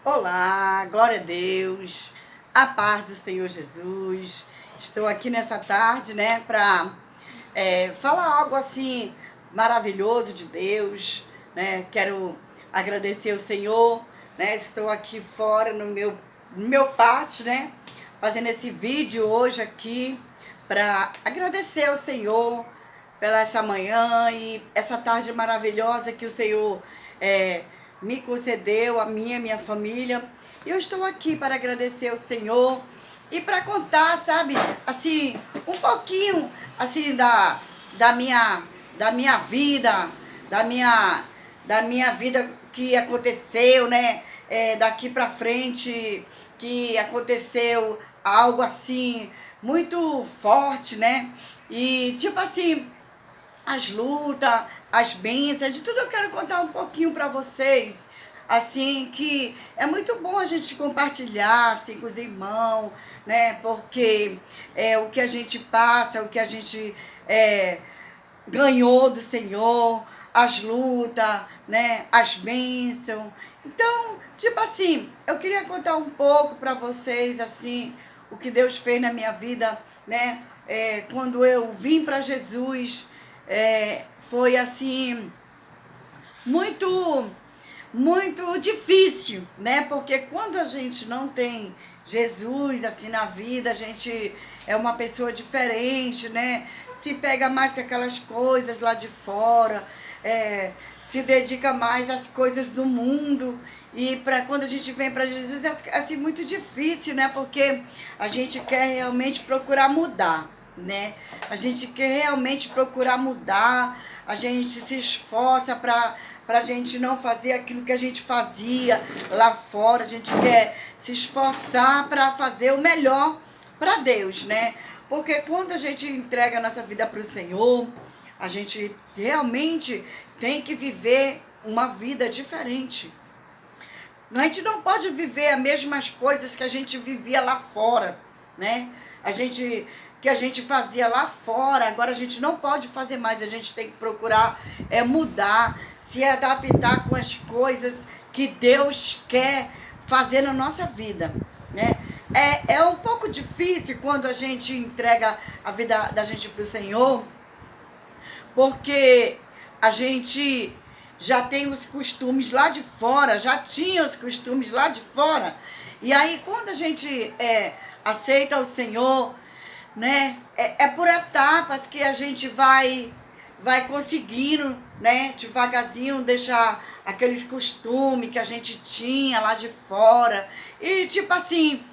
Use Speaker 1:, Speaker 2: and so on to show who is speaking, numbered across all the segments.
Speaker 1: Olá, glória a Deus, a paz do Senhor Jesus. Estou aqui nessa tarde, né, para falar algo assim maravilhoso de Deus, né? Quero agradecer ao Senhor, né? Estou aqui fora no meu pátio, né, fazendo esse vídeo hoje aqui para agradecer ao Senhor pela essa manhã e essa tarde maravilhosa que o Senhor me concedeu, a minha família. E eu estou aqui para agradecer ao Senhor e para contar, sabe, assim, um pouquinho, assim, da minha vida, da minha vida que aconteceu, né, daqui para frente, que aconteceu algo assim, muito forte, né, e tipo assim, as lutas, as bênçãos, de tudo eu quero contar um pouquinho para vocês, assim, que é muito bom a gente compartilhar, assim, com os irmãos, né, porque o que a gente passa, o que a gente ganhou do Senhor, as lutas, né, as bênçãos. Então, tipo assim, eu queria contar um pouco para vocês, assim, o que Deus fez na minha vida, né, quando eu vim para Jesus. Foi assim muito muito difícil, né? Porque quando a gente não tem Jesus assim na vida, a gente é uma pessoa diferente, né? Se pega mais com aquelas coisas lá de fora, se dedica mais às coisas do mundo. E para quando a gente vem para Jesus é assim muito difícil, né? Porque a gente quer realmente procurar mudar, né? A gente quer realmente procurar mudar, a gente se esforça para a gente não fazer aquilo que a gente fazia lá fora, a gente quer se esforçar para fazer o melhor para Deus, né? Porque quando a gente entrega a nossa vida para o Senhor, a gente realmente tem que viver uma vida diferente. A gente não pode viver as mesmas coisas que a gente vivia lá fora, né? Que a gente fazia lá fora, agora a gente não pode fazer mais, a gente tem que procurar mudar, se adaptar com as coisas que Deus quer fazer na nossa vida, né? É um pouco difícil quando a gente entrega a vida da gente para o Senhor, porque a gente já tem os costumes lá de fora, já tinha os costumes lá de fora, e aí quando a gente aceita o Senhor, né, é por etapas que a gente vai conseguindo, né, devagarzinho deixar aqueles costumes que a gente tinha lá de fora, e tipo assim,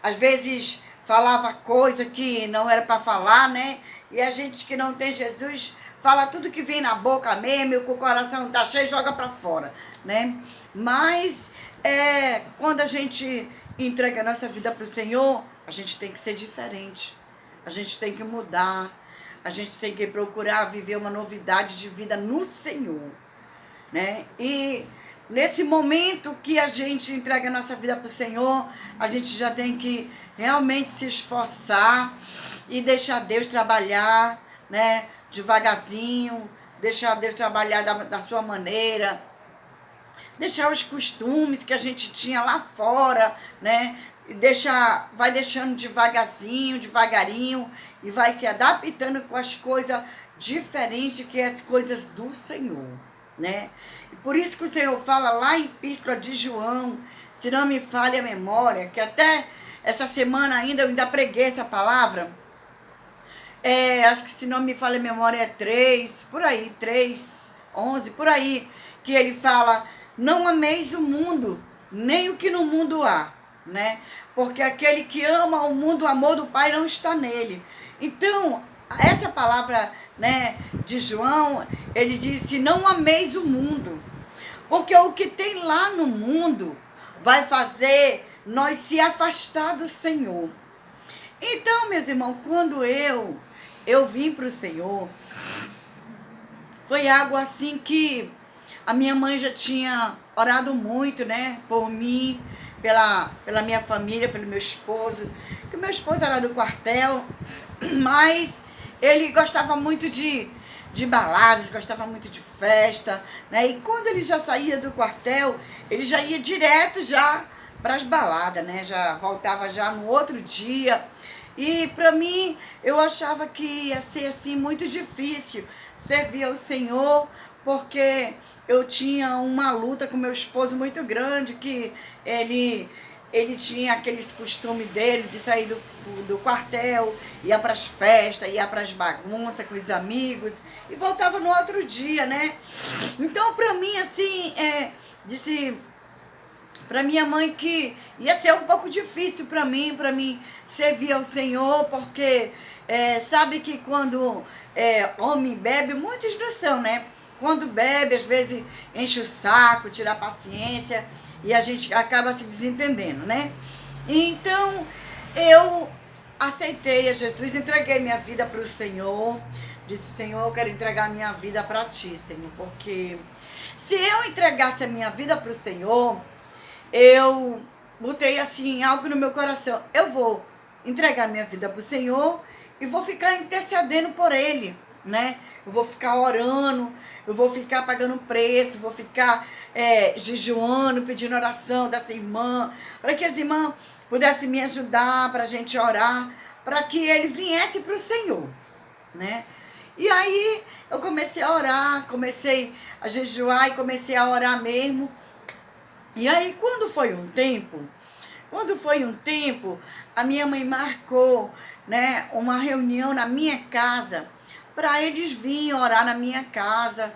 Speaker 1: às vezes falava coisa que não era para falar, né, e a gente que não tem Jesus fala tudo que vem na boca mesmo, e com o coração tá cheio, joga para fora, né? Mas quando a gente entrega a nossa vida para o Senhor, a gente tem que ser diferente, a gente tem que mudar, a gente tem que procurar viver uma novidade de vida no Senhor, né? E nesse momento que a gente entrega a nossa vida para o Senhor, a gente já tem que realmente se esforçar e deixar Deus trabalhar, né? Devagarzinho, deixar Deus trabalhar da sua maneira, deixar os costumes que a gente tinha lá fora, né? Vai deixando devagarinho, e vai se adaptando com as coisas diferentes, que é as coisas do Senhor, né? E por isso que o Senhor fala lá em Epístola de João, se não me falha a memória, que até essa semana eu ainda preguei essa palavra. Acho que se não me falha a memória é 3, por aí, 3:11, por aí, que ele fala: não ameis o mundo, nem o que no mundo há, né? Porque aquele que ama o mundo, o amor do Pai não está nele. Então, essa palavra, né, de João, ele disse: não ameis o mundo, porque o que tem lá no mundo vai fazer nós se afastar do Senhor. Então, meus irmãos, quando eu vim para o Senhor, foi algo assim que a minha mãe já tinha orado muito, né, por mim, pela minha família, pelo meu esposo, que o meu esposo era do quartel, mas ele gostava muito de de baladas, gostava muito de festa, né? E quando ele já saía do quartel, ele já ia direto já para as baladas, né? Já voltava já no outro dia. E para mim, eu achava que ia ser assim muito difícil servir ao Senhor, porque eu tinha uma luta com meu esposo muito grande, que ele tinha aqueles costumes dele de sair do quartel, ia para as festas, ia para as bagunças com os amigos e voltava no outro dia, né? Então, para mim, assim, disse para minha mãe que ia ser um pouco difícil para mim servir ao Senhor, porque sabe que quando homem bebe, muitos não são, né? Quando bebe, às vezes enche o saco, tira a paciência e a gente acaba se desentendendo, né? Então, eu aceitei a Jesus, entreguei minha vida para o Senhor. Disse, Senhor, eu quero entregar minha vida para Ti, Senhor, porque se eu entregasse a minha vida para o Senhor, eu botei assim algo no meu coração. Eu vou entregar minha vida para o Senhor e vou ficar intercedendo por Ele, né? Eu vou ficar orando, eu vou ficar pagando preço, vou ficar jejuando, pedindo oração dessa irmã, para que as irmãs pudessem me ajudar, para a gente orar, para que ele viesse para o Senhor, né? E aí eu comecei a orar, comecei a jejuar e comecei a orar mesmo. E aí quando foi um tempo, a minha mãe marcou, né, uma reunião na minha casa, para eles virem orar na minha casa,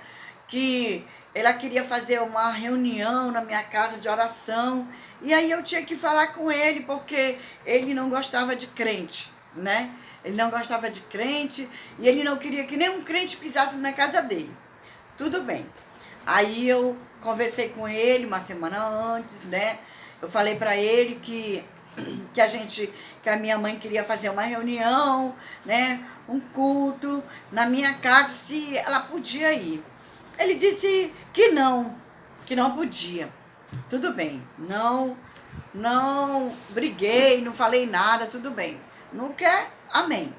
Speaker 1: que ela queria fazer uma reunião na minha casa de oração, e aí eu tinha que falar com ele, porque ele não gostava de crente, né? Ele não gostava de crente, e ele não queria que nenhum crente pisasse na casa dele. Tudo bem. Aí eu conversei com ele uma semana antes, né? Eu falei para ele que a minha mãe queria fazer uma reunião, né? Um culto na minha casa, se ela podia ir. Ele disse que não podia. Tudo bem, não briguei, não falei nada, tudo bem. Não quer? Amém.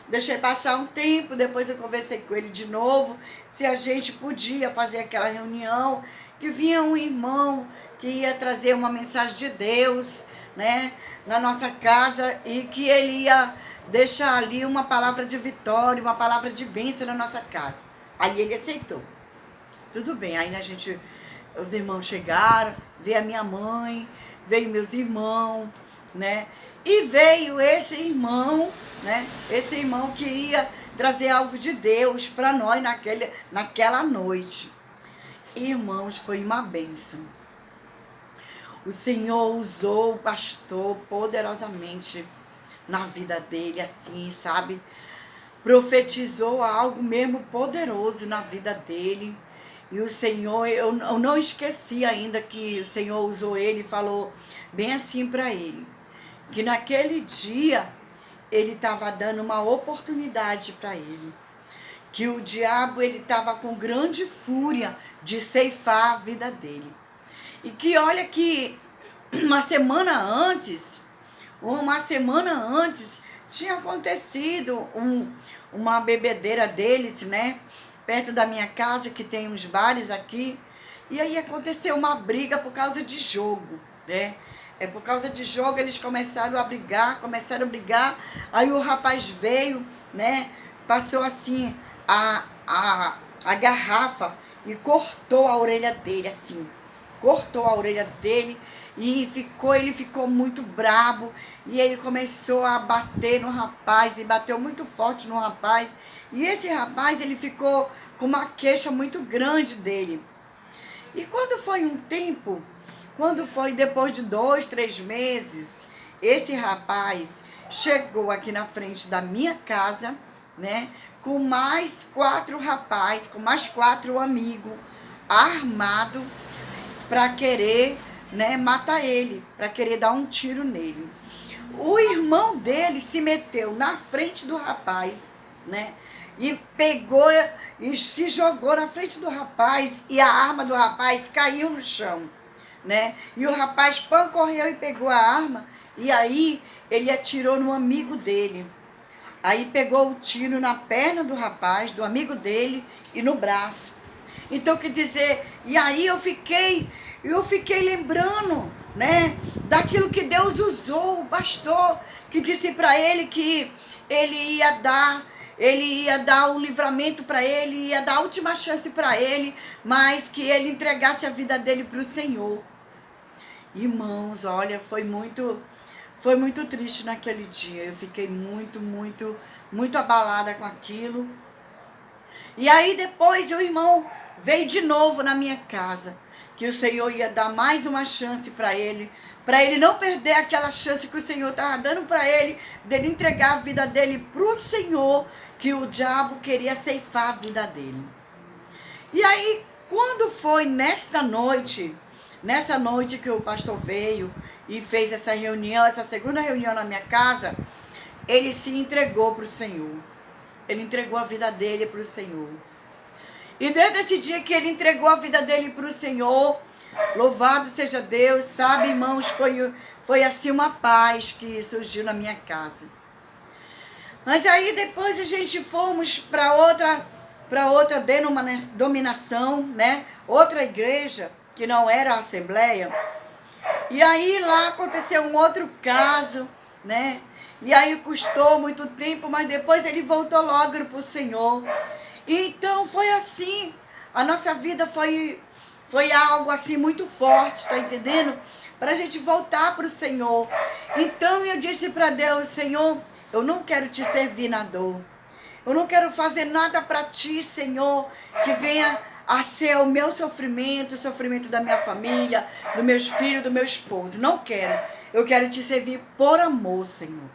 Speaker 1: Deixei passar um tempo, depois eu conversei com ele de novo, se a gente podia fazer aquela reunião, que vinha um irmão que ia trazer uma mensagem de Deus, né, na nossa casa, e que ele ia deixar ali uma palavra de vitória, uma palavra de bênção na nossa casa. Aí ele aceitou. Tudo bem, aí os irmãos chegaram, veio a minha mãe, veio meus irmãos, né? E veio esse irmão, né? Esse irmão que ia trazer algo de Deus para nós naquela noite. Irmãos, foi uma bênção. O Senhor usou o pastor poderosamente na vida dele, assim, sabe? Profetizou algo mesmo poderoso na vida dele. E o Senhor, eu não esqueci ainda que o Senhor usou ele e falou bem assim para ele, que naquele dia ele estava dando uma oportunidade para ele, que o diabo ele estava com grande fúria de ceifar a vida dele. E que olha que uma semana antes tinha acontecido uma bebedeira deles, né? Perto da minha casa, que tem uns bares aqui. E aí aconteceu uma briga por causa de jogo, né? Por causa de jogo eles começaram a brigar. Aí o rapaz veio, né? Passou assim a garrafa e cortou a orelha dele, assim. Cortou a orelha dele e ele ficou muito brabo. E ele começou a bater no rapaz, e bateu muito forte no rapaz. E esse rapaz, ele ficou com uma queixa muito grande dele. E quando foi depois de 2, 3 meses, esse rapaz chegou aqui na frente da minha casa, né? Com mais 4 rapazes, com mais 4 amigos, armados, para querer, né, matar ele, para querer dar um tiro nele. O irmão dele se meteu na frente do rapaz, né? E pegou e se jogou na frente do rapaz, e a arma do rapaz caiu no chão, né? E o rapaz correu e pegou a arma, e aí ele atirou no amigo dele. Aí pegou o tiro na perna do rapaz, do amigo dele, e no braço. Então, quer dizer, e aí eu fiquei lembrando, né, daquilo que Deus usou, o pastor, que disse para ele que ele ia dar o livramento para ele, ia dar a última chance para ele, mas que ele entregasse a vida dele para o Senhor. Irmãos, olha, foi muito triste naquele dia. Eu fiquei muito abalada com aquilo. E aí depois o irmão veio de novo na minha casa, que o Senhor ia dar mais uma chance para ele não perder aquela chance que o Senhor estava dando para ele, dele entregar a vida dele para o Senhor, que o diabo queria ceifar a vida dele. E aí, quando foi nessa noite que o pastor veio e fez essa reunião, essa segunda reunião na minha casa, ele se entregou para o Senhor. Ele entregou a vida dele para o Senhor. E desde esse dia que ele entregou a vida dele para o Senhor, louvado seja Deus, sabe, irmãos, foi assim uma paz que surgiu na minha casa. Mas aí depois a gente fomos para outra denominação, né? Outra igreja, que não era a Assembleia. E aí lá aconteceu um outro caso, né? E aí custou muito tempo, mas depois ele voltou logo para o Senhor. Então foi assim, a nossa vida foi algo assim muito forte, tá entendendo? Para a gente voltar para o Senhor. Então eu disse para Deus, Senhor, eu não quero te servir na dor. Eu não quero fazer nada para ti, Senhor, que venha a ser o meu sofrimento, o sofrimento da minha família, dos meus filhos, do meu esposo. Não quero. Eu quero te servir por amor, Senhor.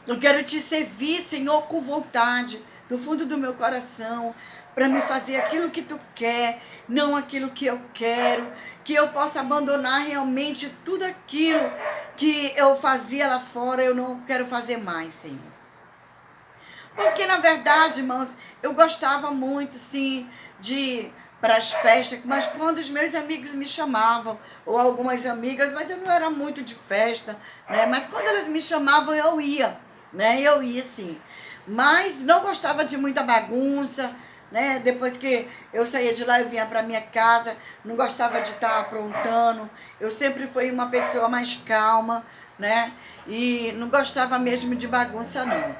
Speaker 1: Eu quero te servir, Senhor, com vontade, do fundo do meu coração, para me fazer aquilo que tu quer, não aquilo que eu quero, que eu possa abandonar realmente tudo aquilo que eu fazia lá fora, eu não quero fazer mais, Senhor. Porque, na verdade, irmãos, eu gostava muito, sim, de ir para as festas, mas quando os meus amigos me chamavam, ou algumas amigas, mas eu não era muito de festa, né? Mas quando elas me chamavam, eu ia, né? Eu ia, sim. Mas não gostava de muita bagunça, né? Depois que eu saía de lá, eu vinha para minha casa, não gostava de estar aprontando. Eu sempre fui uma pessoa mais calma, né? E não gostava mesmo de bagunça, não.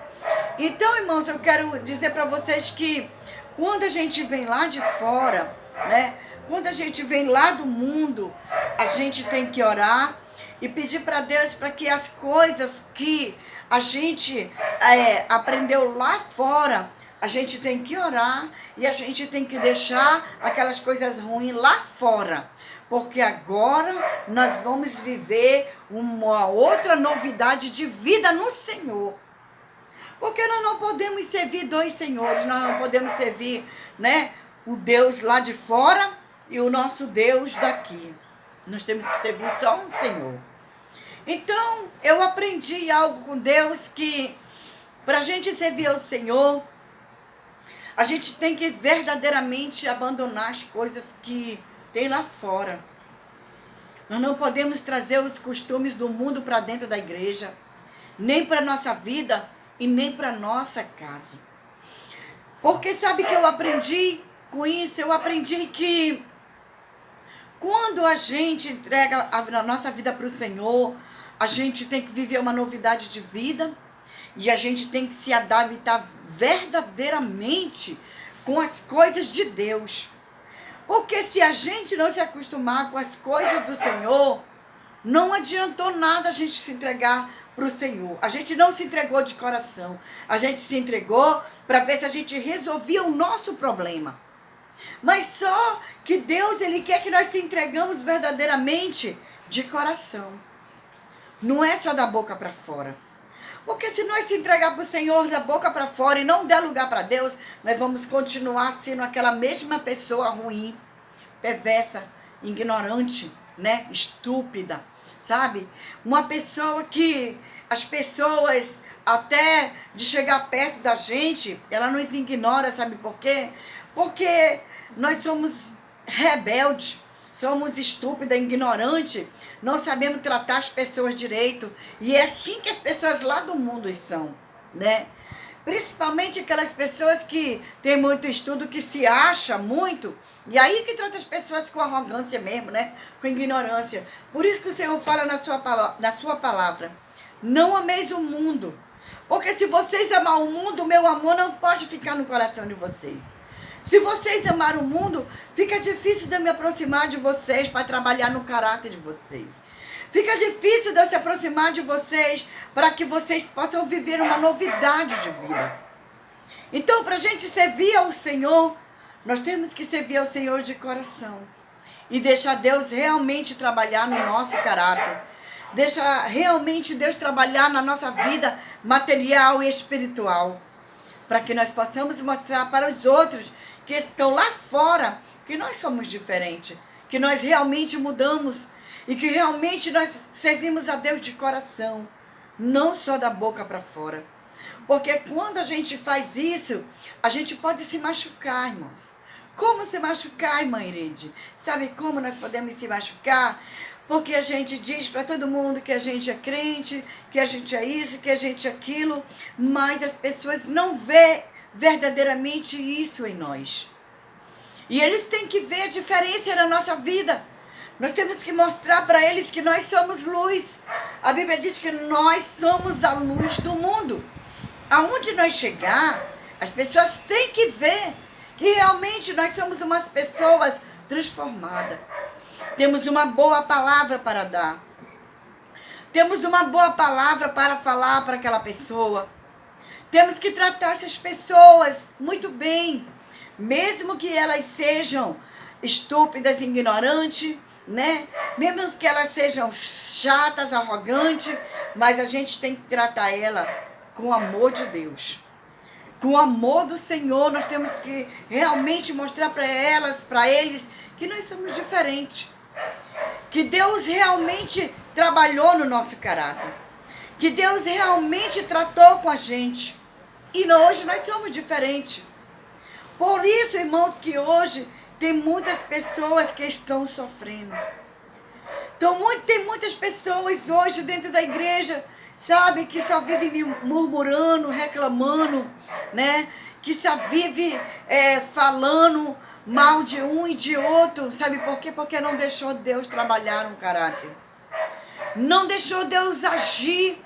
Speaker 1: Então, irmãos, eu quero dizer para vocês que quando a gente vem lá de fora, né? Quando a gente vem lá do mundo, a gente tem que orar e pedir para Deus para que as coisas que a gente aprendeu lá fora, a gente tem que orar e a gente tem que deixar aquelas coisas ruins lá fora. Porque agora nós vamos viver uma outra novidade de vida no Senhor. Porque nós não podemos servir dois senhores, nós não podemos servir, né, o Deus lá de fora e o nosso Deus daqui. Nós temos que servir só um Senhor. Então, eu aprendi algo com Deus que para a gente servir ao Senhor, a gente tem que verdadeiramente abandonar as coisas que tem lá fora. Nós não podemos trazer os costumes do mundo para dentro da igreja, nem para a nossa vida e nem para a nossa casa. Porque sabe que eu aprendi com isso? Eu aprendi que quando a gente entrega a nossa vida para o Senhor, a gente tem que viver uma novidade de vida e a gente tem que se adaptar verdadeiramente com as coisas de Deus. Porque se a gente não se acostumar com as coisas do Senhor, não adiantou nada a gente se entregar para o Senhor. A gente não se entregou de coração. A gente se entregou para ver se a gente resolvia o nosso problema. Mas só que Deus, Ele quer que nós se entregamos verdadeiramente de coração. Não é só da boca para fora. Porque se nós se entregar para o Senhor da boca para fora e não der lugar para Deus, nós vamos continuar sendo aquela mesma pessoa ruim, perversa, ignorante, né? Estúpida, sabe? Uma pessoa que as pessoas, até de chegar perto da gente, ela nos ignora, sabe por quê? Porque nós somos rebeldes, somos estúpidas, ignorantes, não sabemos tratar as pessoas direito. E é assim que as pessoas lá do mundo são, né? Principalmente aquelas pessoas que têm muito estudo, que se acha muito, e aí que trata as pessoas com arrogância mesmo, né? Com ignorância. Por isso que o Senhor fala na sua palavra, não ameis o mundo, porque se vocês amar o mundo, o meu amor não pode ficar no coração de vocês. Se vocês amarem o mundo, fica difícil de eu me aproximar de vocês para trabalhar no caráter de vocês. Fica difícil de eu se aproximar de vocês para que vocês possam viver uma novidade de vida. Então, para a gente servir ao Senhor, nós temos que servir ao Senhor de coração. E deixar Deus realmente trabalhar no nosso caráter. Deixar realmente Deus trabalhar na nossa vida material e espiritual. Para que nós possamos mostrar para os outros que estão lá fora que nós somos diferentes. Que nós realmente mudamos. E que realmente nós servimos a Deus de coração, não só da boca para fora. Porque quando a gente faz isso, a gente pode se machucar, irmãos. Como se machucar, irmã Irene? Sabe como nós podemos se machucar? Porque a gente diz para todo mundo que a gente é crente, que a gente é isso, que a gente é aquilo, mas as pessoas não vê verdadeiramente isso em nós. E eles têm que ver a diferença na nossa vida. Nós temos que mostrar para eles que nós somos luz. A Bíblia diz que nós somos a luz do mundo. Aonde nós chegar, as pessoas têm que ver que realmente nós somos umas pessoas transformadas. Temos uma boa palavra para dar. Temos uma boa palavra para falar para aquela pessoa. Temos que tratar essas pessoas muito bem, mesmo que elas sejam estúpidas, ignorantes, né? Mesmo que elas sejam chatas, arrogantes, mas a gente tem que tratar ela com o amor de Deus. Com o amor do Senhor, nós temos que realmente mostrar para elas, para eles, que nós somos diferentes. Que Deus realmente trabalhou no nosso caráter. Que Deus realmente tratou com a gente. E hoje nós somos diferentes. Por isso, irmãos, que hoje tem muitas pessoas que estão sofrendo. Então, tem muitas pessoas hoje dentro da igreja, sabe, que só vivem murmurando, reclamando, né? Que só vive falando mal de um e de outro. Sabe por quê? Porque não deixou Deus trabalhar no caráter. Não deixou Deus agir.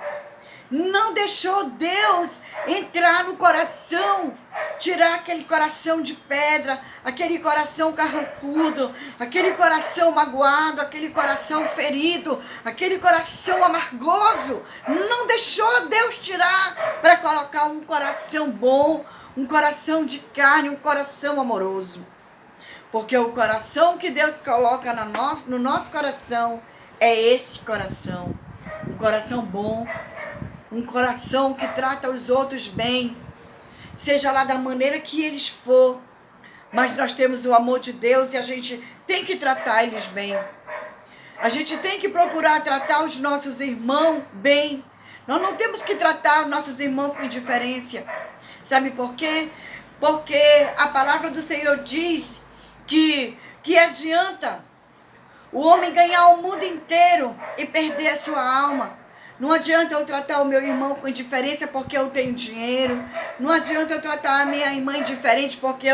Speaker 1: Não deixou Deus entrar no coração, tirar aquele coração de pedra, aquele coração carrancudo, aquele coração magoado, aquele coração ferido, aquele coração amargoso. Não deixou Deus tirar para colocar um coração bom, um coração de carne, um coração amoroso. Porque o coração que Deus coloca no nosso coração é esse coração, um coração bom, um coração que trata os outros bem, seja lá da maneira que eles for, mas nós temos o amor de Deus e a gente tem que tratar eles bem. A gente tem que procurar tratar os nossos irmãos bem. Nós não temos que tratar os nossos irmãos com indiferença. Sabe por quê? Porque a palavra do Senhor diz que adianta o homem ganhar o mundo inteiro e perder a sua alma. Não adianta eu tratar o meu irmão com indiferença porque eu tenho dinheiro. Não adianta eu tratar a minha irmã indiferente porque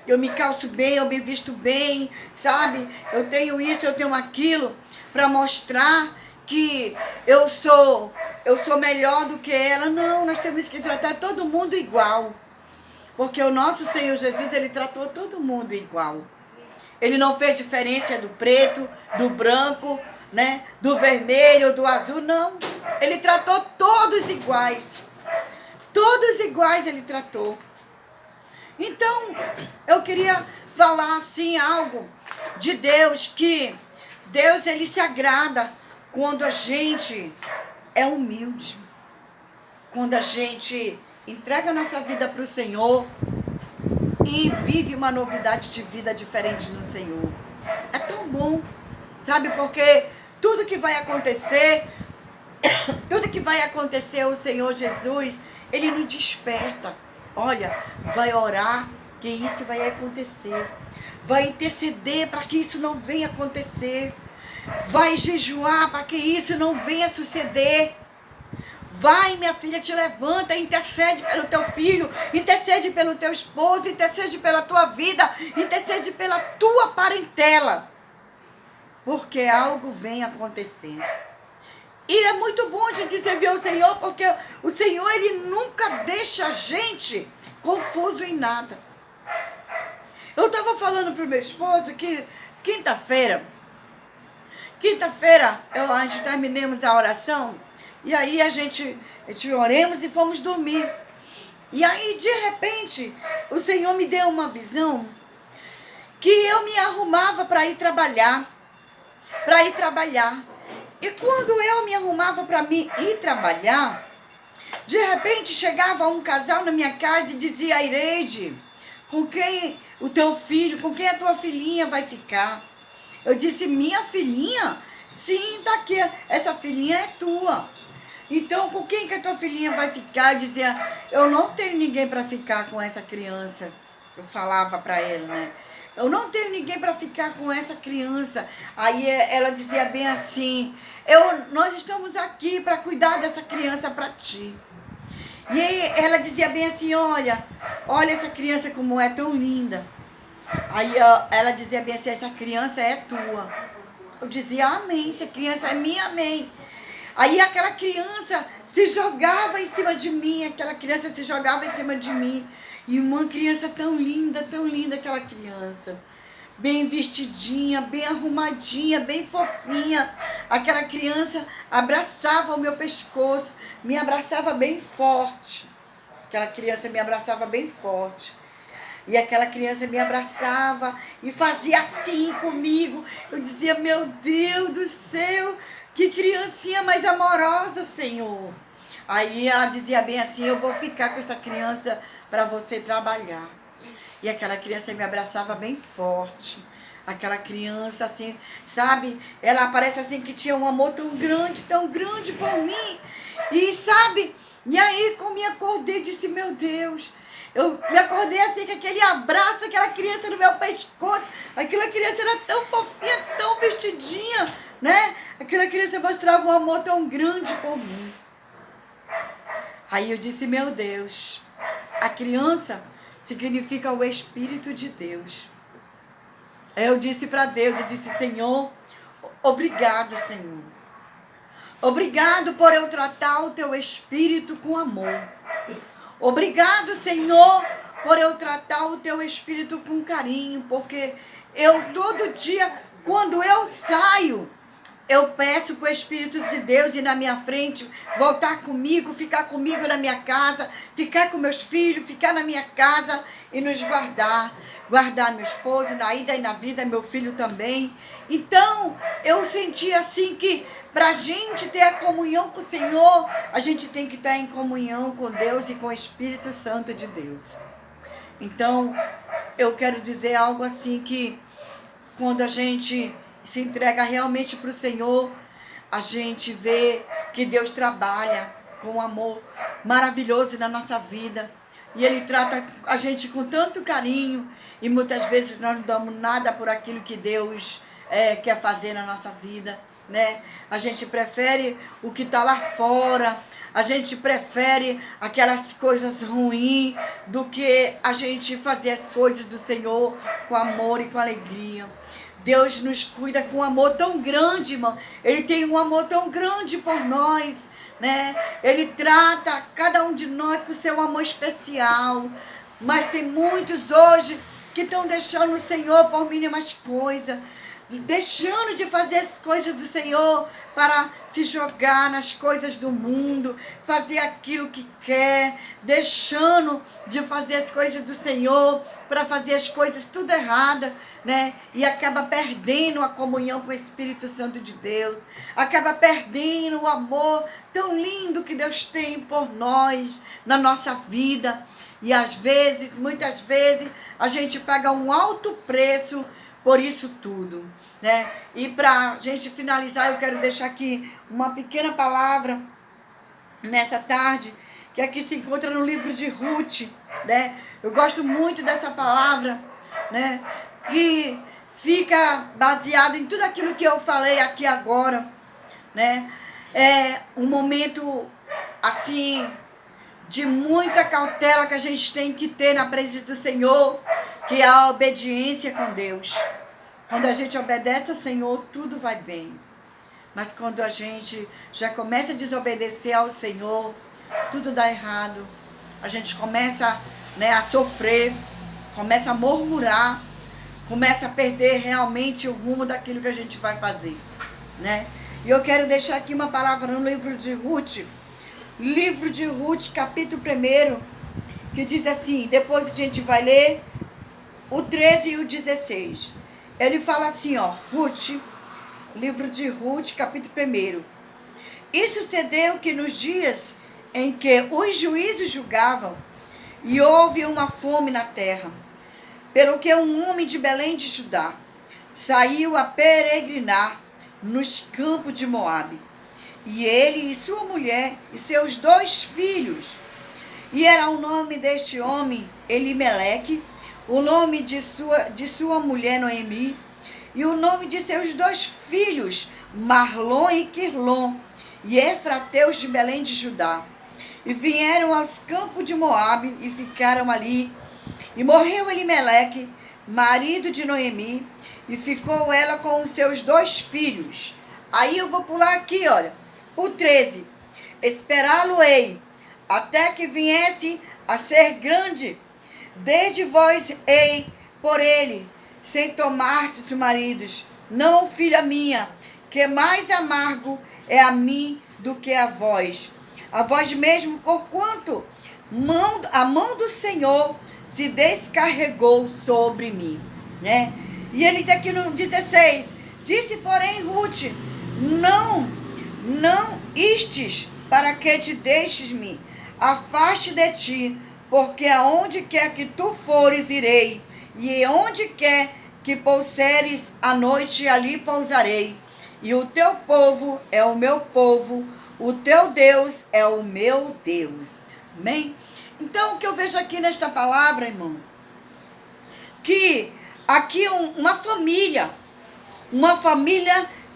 Speaker 1: eu me calço bem, eu me visto bem, sabe? Eu tenho isso, eu tenho aquilo, para mostrar que eu sou melhor do que ela. Não, nós temos que tratar todo mundo igual. Porque o nosso Senhor Jesus, Ele tratou todo mundo igual. Ele não fez diferença do preto, do branco, né? Do vermelho, do azul, não. Ele tratou todos iguais. Todos iguais Ele tratou. Então, eu queria falar assim algo de Deus, que Deus, Ele se agrada quando a gente é humilde. Quando a gente entrega a nossa vida para o Senhor e vive uma novidade de vida diferente no Senhor. É tão bom, sabe? Porque tudo que vai acontecer, o Senhor Jesus, Ele nos desperta. Olha, vai orar que isso vai acontecer. Vai interceder para que isso não venha acontecer. Vai jejuar para que isso não venha suceder. Vai, minha filha, te levanta, intercede pelo teu filho, intercede pelo teu esposo, intercede pela tua vida, intercede pela tua parentela. Porque algo vem acontecendo. E é muito bom a gente servir ao Senhor, porque o Senhor, Ele nunca deixa a gente confuso em nada. Eu estava falando para o meu esposo que quinta-feira, nós terminamos a oração, e aí a gente oremos e fomos dormir. E aí, de repente, o Senhor me deu uma visão que eu me arrumava para ir trabalhar. E quando eu me arrumava para ir trabalhar, de repente chegava um casal na minha casa e dizia: Ireide, com quem o teu filho, com quem a tua filhinha vai ficar? Eu disse: minha filhinha? Sim, tá aqui, essa filhinha é tua. Então, com quem que a tua filhinha vai ficar? Eu dizia: eu não tenho ninguém para ficar com essa criança. Eu falava para ele, né? Eu não tenho ninguém para ficar com essa criança. Aí ela dizia bem assim: nós estamos aqui para cuidar dessa criança para ti. E aí ela dizia bem assim: olha essa criança como é tão linda. Aí ela dizia bem assim: essa criança é tua. Eu dizia: amém, essa criança é minha, amém. Aí aquela criança se jogava em cima de mim, E uma criança tão linda, aquela criança. Bem vestidinha, bem arrumadinha, bem fofinha. Aquela criança abraçava o meu pescoço, me abraçava bem forte. Aquela criança me abraçava bem forte. E aquela criança me abraçava e fazia assim comigo. Eu dizia: meu Deus do céu, que criancinha mais amorosa, Senhor. Aí ela dizia bem assim: eu vou ficar com essa criança para você trabalhar. E aquela criança me abraçava bem forte. Aquela criança assim, sabe? Ela parece assim que tinha um amor tão grande por mim. E sabe? E aí, como me acordei, disse: meu Deus. Eu me acordei assim, com aquele abraço, aquela criança no meu pescoço. Aquela criança era tão fofinha, tão vestidinha, né? Aquela criança mostrava um amor tão grande por mim. Aí eu disse: meu Deus, a criança significa o Espírito de Deus. Eu disse para Deus, eu disse: Senhor, obrigado, Senhor. Obrigado por eu tratar o teu Espírito com amor. Obrigado, Senhor, por eu tratar o teu Espírito com carinho, porque eu todo dia, quando eu saio, eu peço para o Espírito de Deus ir na minha frente, voltar comigo, ficar comigo na minha casa, ficar com meus filhos, ficar na minha casa e nos guardar. Guardar meu esposo na ida e na vida, meu filho também. Então, eu senti assim que para a gente ter a comunhão com o Senhor, a gente tem que estar em comunhão com Deus e com o Espírito Santo de Deus. Então, eu quero dizer algo assim que quando a gente se entrega realmente para o Senhor, a gente vê que Deus trabalha com um amor maravilhoso na nossa vida. E Ele trata a gente com tanto carinho. E muitas vezes nós não damos nada por aquilo que Deus quer fazer na nossa vida, né? A gente prefere o que está lá fora. A gente prefere aquelas coisas ruins do que a gente fazer as coisas do Senhor com amor e com alegria. Deus nos cuida com um amor tão grande, irmão. Ele tem um amor tão grande por nós, né? Ele trata cada um de nós com seu amor especial. Mas tem muitos hoje que estão deixando o Senhor por mínimas coisas, deixando de fazer as coisas do Senhor para se jogar nas coisas do mundo, fazer aquilo que quer, deixando de fazer as coisas do Senhor para fazer as coisas tudo errada, né? E acaba perdendo a comunhão com o Espírito Santo de Deus, acaba perdendo o amor tão lindo que Deus tem por nós, na nossa vida. E às vezes, muitas vezes, a gente paga um alto preço por isso tudo, né? E para a gente finalizar, eu quero deixar aqui uma pequena palavra nessa tarde, que aqui se encontra no livro de Ruth, né? Eu gosto muito dessa palavra, né? Que fica baseado em tudo aquilo que eu falei aqui agora, né? É um momento assim, de muita cautela que a gente tem que ter na presença do Senhor, que é a obediência com Deus. Quando a gente obedece ao Senhor, tudo vai bem. Mas quando a gente já começa a desobedecer ao Senhor, tudo dá errado. A gente começa, né, a sofrer, começa a murmurar, começa a perder realmente o rumo daquilo que a gente vai fazer, né? E eu quero deixar aqui uma palavra no livro de Ruth, capítulo 1, que diz assim, depois a gente vai ler o 13 e o 16. Ele fala assim, ó, livro de Ruth, capítulo 1. E sucedeu que nos dias em que os juízes julgavam, e houve uma fome na terra, pelo que um homem de Belém de Judá saiu a peregrinar nos campos de Moabe, e ele e sua mulher e seus 2 filhos. E era o nome deste homem Elimeleque, o nome de sua mulher Noemi, e o nome de seus 2 filhos, Marlon e Quirlom, e efrateus de Belém de Judá. E vieram aos campos de Moabe e ficaram ali. E morreu Elimeleque, marido de Noemi, e ficou ela com os seus 2 filhos. Aí eu vou pular aqui, olha, o 13. Esperá-lo-ei, até que viesse a ser grande. Desde vós ei por ele, sem tomar-te maridos. Não, filha minha, que mais amargo é a mim do que a vós mesmo, porquanto a mão do Senhor se descarregou sobre mim, né? E ele diz aqui no 16, disse, porém, Ruth, não istes para que te deixes-me, afaste de ti, porque aonde quer que tu fores, irei, e onde quer que pouseres a noite, ali pousarei, e o teu povo é o meu povo, o teu Deus é o meu Deus. Amém? Então, o que eu vejo aqui nesta palavra, irmão, que aqui uma família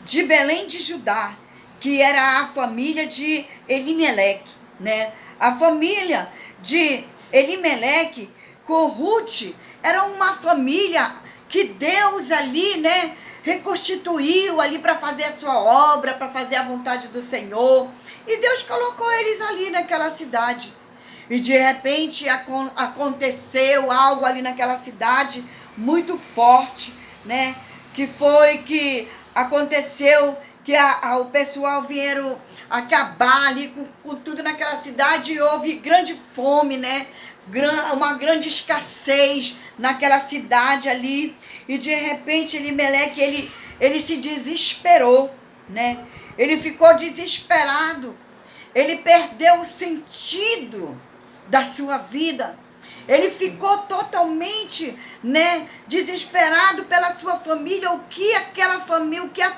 Speaker 1: de Belém de Judá, que era a família de Elimeleque, né? A família de Elimeleque com Ruth era uma família que Deus ali, né, reconstituiu ali para fazer a sua obra, para fazer a vontade do Senhor. E Deus colocou eles ali naquela cidade. E de repente aconteceu algo ali naquela cidade muito forte, né? Que aconteceu que o pessoal vieram acabar ali com tudo naquela cidade e houve grande fome, né? Uma grande escassez naquela cidade ali, e de repente Elimeleque, ele se desesperou, né? Ele ficou desesperado, ele perdeu o sentido da sua vida, ele ficou totalmente, né, desesperado pela sua família, o que a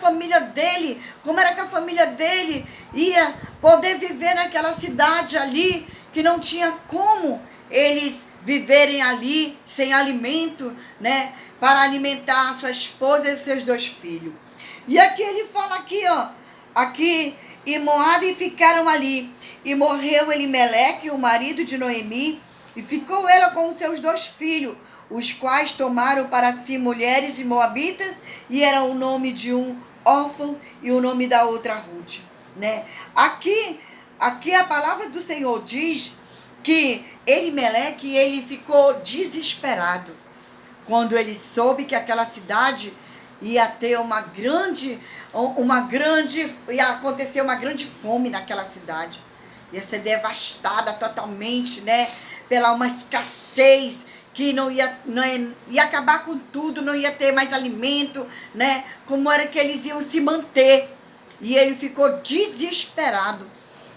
Speaker 1: família dele, como era que a família dele ia poder viver naquela cidade ali, que não tinha como eles viverem ali sem alimento, né, para alimentar a sua esposa e os seus 2 filhos. E aqui ele fala aqui, ó, aqui e Moabe ficaram ali, e morreu Elimeleque, o marido de Noemi, e ficou ela com os seus 2 filhos, os quais tomaram para si mulheres e moabitas, e era o nome de um órfão e o nome da outra Ruth, né? Aqui a palavra do Senhor diz que Elimeleque, ele ficou desesperado quando ele soube que aquela cidade ia ter ia acontecer uma grande fome naquela cidade, ia ser devastada totalmente, né, pela uma escassez que ia acabar com tudo, não ia ter mais alimento, né, como era que eles iam se manter. E ele ficou desesperado,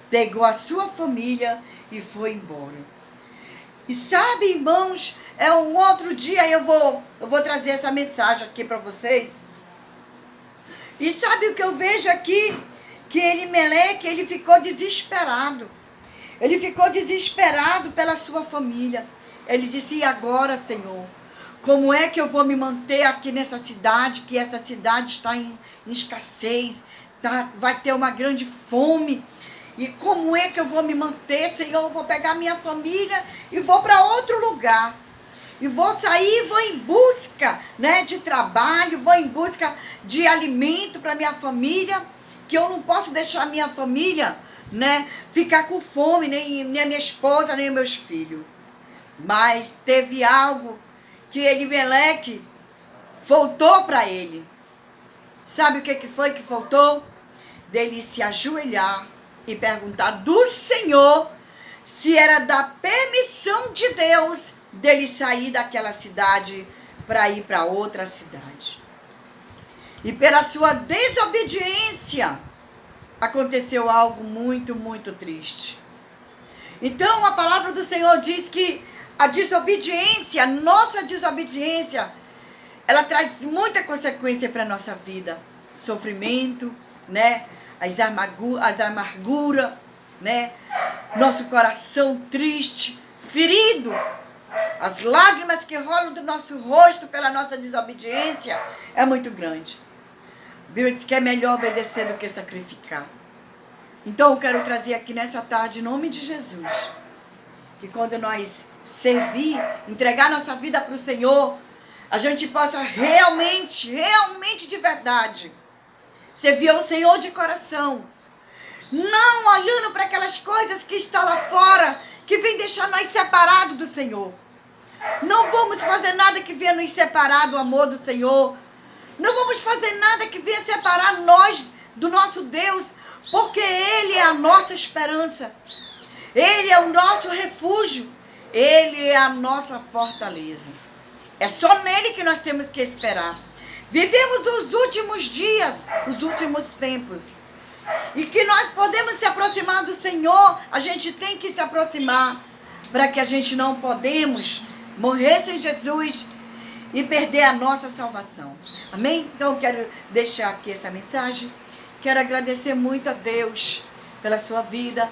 Speaker 1: pegou a sua família e foi embora. E sabe, irmãos, um outro dia eu vou trazer essa mensagem aqui para vocês. E sabe o que eu vejo aqui? Que Elimeleque, ele ficou desesperado. Ele ficou desesperado pela sua família. Ele disse, e agora, Senhor? Como é que eu vou me manter aqui nessa cidade, que essa cidade está em escassez, vai ter uma grande fome? E como é que eu vou me manter, Senhor? Eu vou pegar minha família e vou para outro lugar. E vou sair, vou em busca, né, de trabalho, vou em busca de alimento para minha família, que eu não posso deixar minha família, né, ficar com fome, nem a minha esposa, nem meus filhos. Mas teve algo que Elimeleque faltou para ele. Sabe o que foi que faltou? Dele se ajoelhar e perguntar do Senhor se era da permissão de Deus dele sair daquela cidade para ir para outra cidade. E pela sua desobediência aconteceu algo muito, muito triste. Então a palavra do Senhor diz que a desobediência, nossa desobediência, ela traz muita consequência para a nossa vida. Sofrimento, né? As amarguras, né? Nosso coração triste, ferido. As lágrimas que rolam do nosso rosto pela nossa desobediência é muito grande. A Bíblia diz que é melhor obedecer do que sacrificar. Então eu quero trazer aqui nessa tarde, em nome de Jesus, que quando nós servir, entregar nossa vida para o Senhor, a gente possa realmente de verdade, servir ao Senhor de coração, não olhando para aquelas coisas que estão lá fora, que vem deixar nós separados do Senhor. Não vamos fazer nada que venha nos separar do amor do Senhor. Não vamos fazer nada que venha separar nós do nosso Deus, porque Ele é a nossa esperança. Ele é o nosso refúgio. Ele é a nossa fortaleza. É só nele que nós temos que esperar. Vivemos os últimos dias, os últimos tempos. E que nós podemos se aproximar do Senhor, a gente tem que se aproximar, para que a gente não podemos morrer sem Jesus e perder a nossa salvação. Amém? Então eu quero deixar aqui essa mensagem. Quero agradecer muito a Deus pela sua vida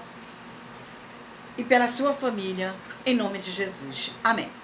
Speaker 1: e pela sua família, em nome de Jesus. Amém.